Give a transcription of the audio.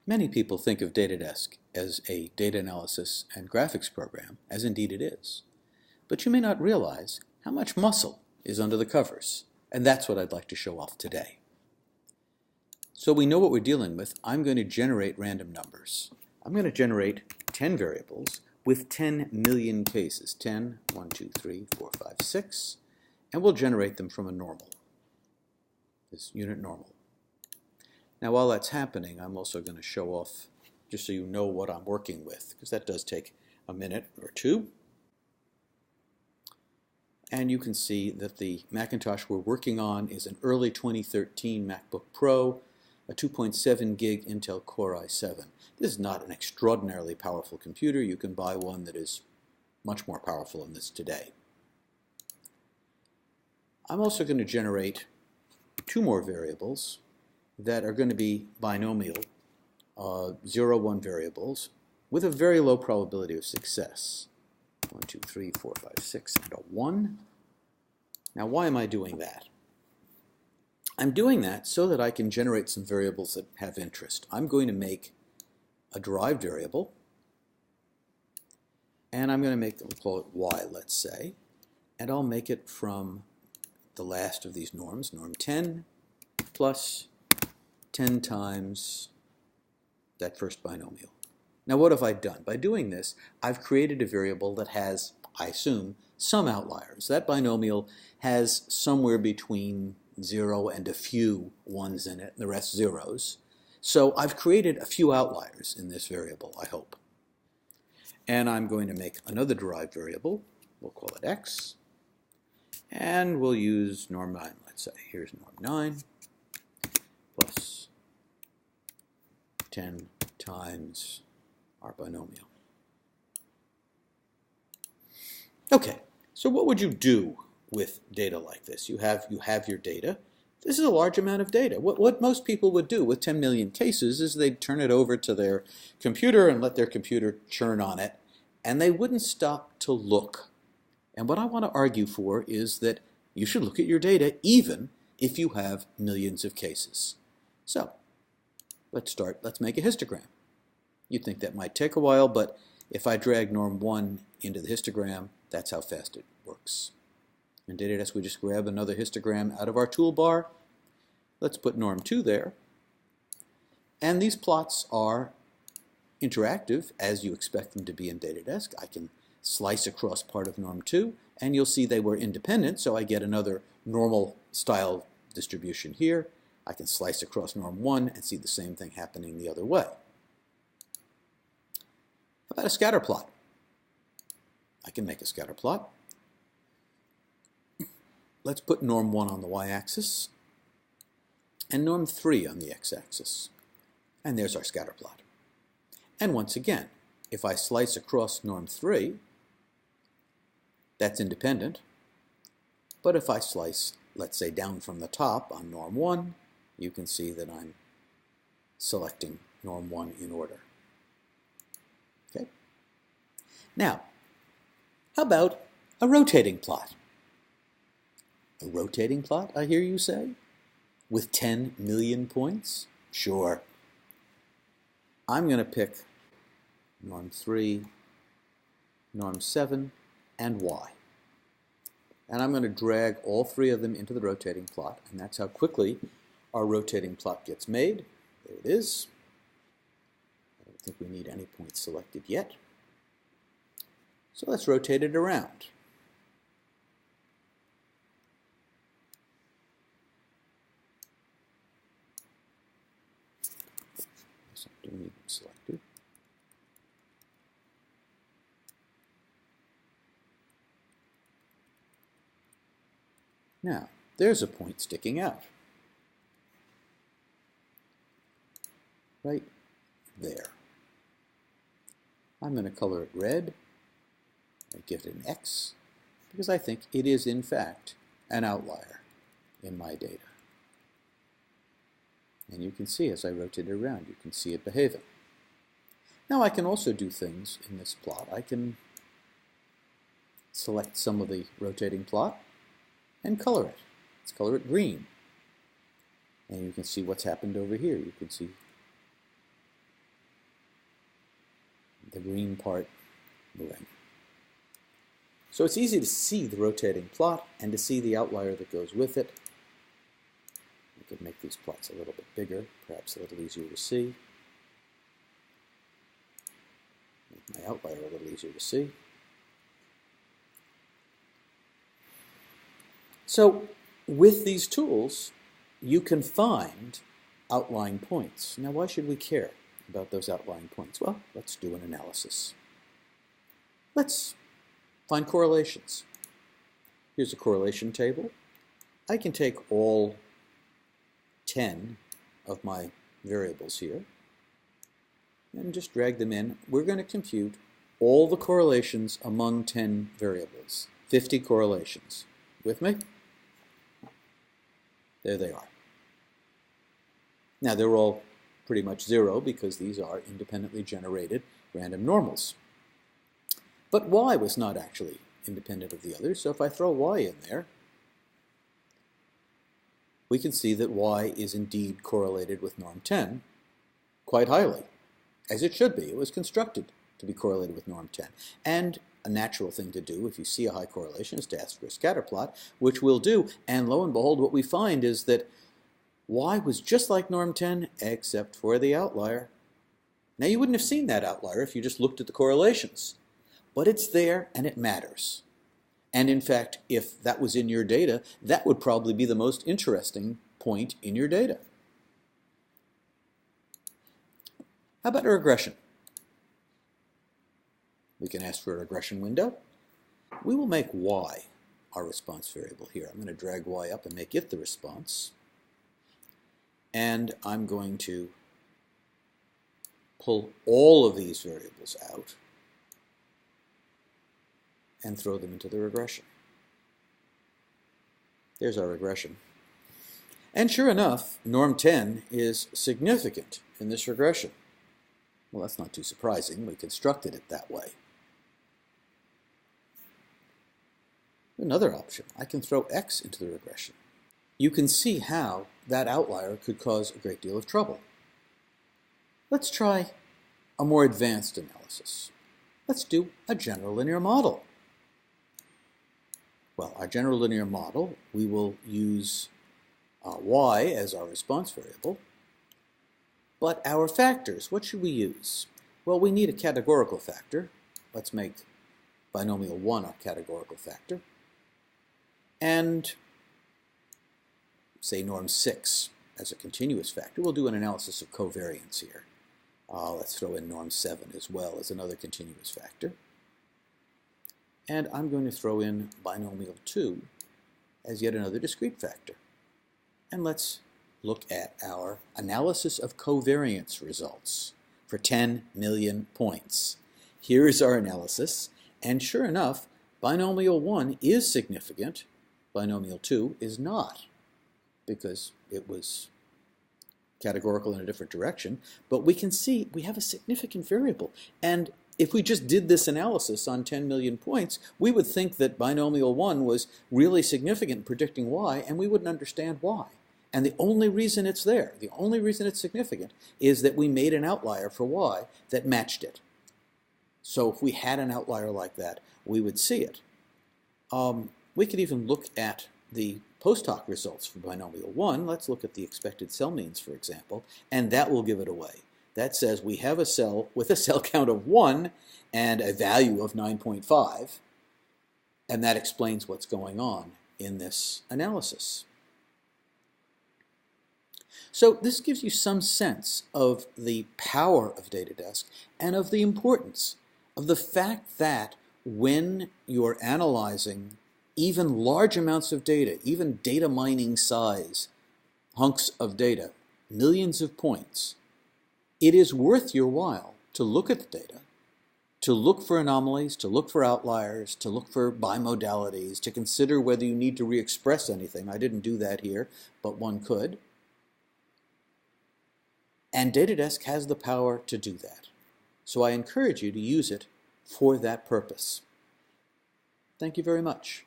Many people think of DataDesk as a data analysis and graphics program, as indeed it is. But you may not realize how much muscle is under the covers, and that's what I'd like to show off today. So we know what we're dealing with. I'm going to generate random numbers. I'm going to generate 10 variables with 10 million cases. 10, 1, 2, 3, 4, 5, 6, and we'll generate them from a normal, this unit normal. Now while that's happening, I'm also going to show off, just so you know what I'm working with, because that does take a minute or two. And you can see that the Macintosh we're working on is an early 2013 MacBook Pro, a 2.7 gig Intel Core i7. This is not an extraordinarily powerful computer. You can buy one that is much more powerful than this today. I'm also going to generate two more variables that are going to be binomial 0, 1 variables with a very low probability of success. 1, 2, 3, 4, 5, 6, and a 1. Now why am I doing that? I'm doing that so that I can generate some variables that have interest. I'm going to make a derived variable, and I'm going to make, we'll call it y, let's say, and I'll make it from the last of these norms, norm 10 plus 10 times that first binomial. Now what have I done? By doing this, I've created a variable that has, I assume, some outliers. That binomial has somewhere between 0 and a few ones in it, and the rest zeros. So I've created a few outliers in this variable, I hope. And I'm going to make another derived variable. We'll call it x. And we'll use norm 9, let's say. Here's norm 9 plus 10 times our binomial. Okay, so what would you do with data like this? You have your data. This is a large amount of data. What most people would do with 10 million cases is they'd turn it over to their computer and let their computer churn on it, and they wouldn't stop to look. And what I want to argue for is that you should look at your data even if you have millions of cases. So let's make a histogram. You'd think that might take a while, but if I drag norm 1 into the histogram, that's how fast it works. In DataDesk, we just grab another histogram out of our toolbar. Let's put norm 2 there. And these plots are interactive, as you expect them to be in DataDesk. I can slice across part of norm 2, and you'll see they were independent, so I get another normal style distribution here. I can slice across norm 1 and see the same thing happening the other way. How about a scatter plot? I can make a scatter plot. Let's put norm 1 on the y-axis and norm 3 on the x-axis. And there's our scatter plot. And once again, if I slice across norm 3, that's independent. But if I slice, let's say, down from the top on norm 1, you can see that I'm selecting norm 1 in order. Okay? Now, how about a rotating plot? A rotating plot, I hear you say? With 10 million points? Sure. I'm going to pick norm 3, norm 7, and y. And I'm going to drag all three of them into the rotating plot, and that's how quickly our rotating plot gets made. There it is. I don't think we need any points selected yet. So let's rotate it around. So I don't need them selected. Now, there's a point sticking out. Right there. I'm going to color it red. I give it an X because I think it is in fact an outlier in my data. And you can see as I rotate it around, you can see it behaving. Now I can also do things in this plot. I can select some of the rotating plot and color it. Let's color it green. And you can see what's happened over here. You can see the green part moving. So it's easy to see the rotating plot and to see the outlier that goes with it. We could make these plots a little bit bigger, perhaps a little easier to see. Make my outlier a little easier to see. So with these tools, you can find outlying points. Now, why should we care about those outlying points? Well, let's do an analysis. Let's find correlations. Here's a correlation table. I can take all 10 of my variables here and just drag them in. We're going to compute all the correlations among 10 variables, 50 correlations. With me? There they are. Now, they're all pretty much zero because these are independently generated random normals. But y was not actually independent of the others, so if I throw y in there, we can see that y is indeed correlated with norm 10 quite highly, as it should be. It was constructed to be correlated with norm 10. And a natural thing to do if you see a high correlation is to ask for a scatter plot, which we'll do. And lo and behold, what we find is that y was just like norm 10 except for the outlier. Now, you wouldn't have seen that outlier if you just looked at the correlations. But it's there and it matters. And in fact, if that was in your data, that would probably be the most interesting point in your data. How about a regression? We can ask for a regression window. We will make y our response variable here. I'm going to drag y up and make it the response. And I'm going to pull all of these variables out and throw them into the regression. There's our regression. And sure enough, norm 10 is significant in this regression. Well, that's not too surprising. We constructed it that way. Another option, I can throw x into the regression. You can see how that outlier could cause a great deal of trouble. Let's try a more advanced analysis. Let's do a general linear model. Well, our general linear model, we will use y as our response variable. But our factors, what should we use? Well, we need a categorical factor. Let's make binomial 1 our categorical factor. And say norm 6 as a continuous factor. We'll do an analysis of covariance here. Let's throw in norm 7 as well as another continuous factor. And I'm going to throw in binomial 2 as yet another discrete factor. And let's look at our analysis of covariance results for 10 million points. Here is our analysis, and sure enough, binomial 1 is significant, binomial 2 is not, because it was categorical in a different direction, but we can see we have a significant variable. And if we just did this analysis on 10 million points, we would think that binomial 1 was really significant in predicting y, and we wouldn't understand why. And the only reason it's there, the only reason it's significant, is that we made an outlier for y that matched it. So if we had an outlier like that, we would see it. We could even look at the post hoc results for binomial 1. Let's look at the expected cell means, for example, and that will give it away. That says we have a cell with a cell count of 1 and a value of 9.5, and that explains what's going on in this analysis. So this gives you some sense of the power of DataDesk and of the importance of the fact that when you're analyzing even large amounts of data, even data mining size hunks of data, millions of points, it is worth your while to look at the data, to look for anomalies, to look for outliers, to look for bimodalities, to consider whether you need to re-express anything. I didn't do that here, but one could. And DataDesk has the power to do that. So I encourage you to use it for that purpose. Thank you very much.